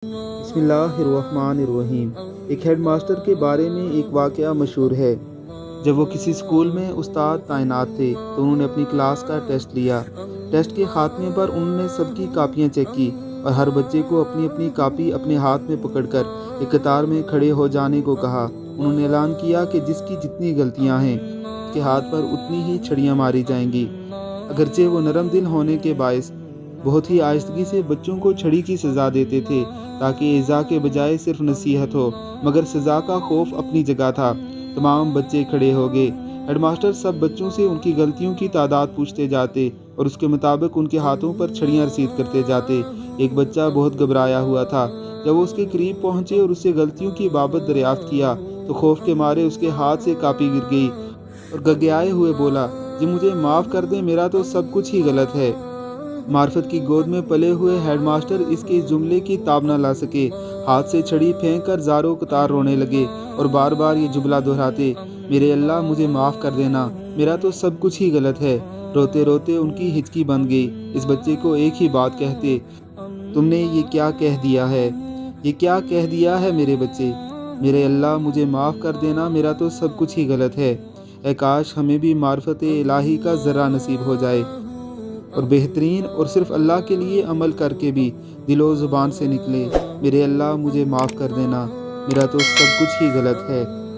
بسم اللہ الرحمن الرحیم۔ ایک ہیڈ ماسٹر کے بارے میں ایک واقعہ مشہور ہے۔ جب وہ کسی اسکول میں استاد تعینات تھے تو انہوں نے اپنی کلاس کا ٹیسٹ لیا۔ ٹیسٹ کے خاتمے پر انہوں نے سب کی کاپیاں چیک کی اور ہر بچے کو اپنی اپنی کاپی اپنے ہاتھ میں پکڑ کر ایک قطار میں کھڑے ہو جانے کو کہا۔ انہوں نے اعلان کیا کہ جس کی جتنی غلطیاں ہیں اس کے ہاتھ پر اتنی ہی چھڑیاں ماری جائیں گی۔ اگرچہ وہ نرم دل ہونے کے باعث بہت ہی آہستگی سے بچوں کو چھڑی کی سزا دیتے تھے تاکہ ایذا کے بجائے صرف نصیحت ہو، مگر سزا کا خوف اپنی جگہ تھا۔ تمام بچے کھڑے ہو گئے۔ ہیڈ ماسٹر سب بچوں سے ان کی غلطیوں کی تعداد پوچھتے جاتے اور اس کے مطابق ان کے ہاتھوں پر چھڑیاں رسید کرتے جاتے۔ ایک بچہ بہت گھبرایا ہوا تھا۔ جب وہ اس کے قریب پہنچے اور اس سے غلطیوں کی بابت دریافت کیا تو خوف کے مارے اس کے ہاتھ سے کاپی گر گئی اور گگیائے ہوئے بولا، جی مجھے معاف کر دیں، میرا تو سب کچھ ہی غلط ہے۔ معرفت کی گود میں پلے ہوئے ہیڈ ماسٹر اس کے جملے کی تاب نہ لا سکے۔ ہاتھ سے چھڑی پھینک کر زاروں قطار رونے لگے اور بار بار یہ جملہ دہراتے، میرے اللہ مجھے معاف کر دینا، میرا تو سب کچھ ہی غلط ہے۔ روتے روتے ان کی ہچکی بند گئی۔ اس بچے کو ایک ہی بات کہتے، تم نے یہ کیا کہہ دیا ہے، یہ کیا کہہ دیا ہے میرے بچے، میرے اللہ مجھے معاف کر دینا، میرا تو سب کچھ ہی غلط ہے۔ اے کاش ہمیں بھی معرفت الہی کا ذرہ نصیب ہو جائے اور بہترین اور صرف اللہ کے لیے عمل کر کے بھی دل و زبان سے نکلے، میرے اللہ مجھے معاف کر دینا، میرا تو سب کچھ ہی غلط ہے۔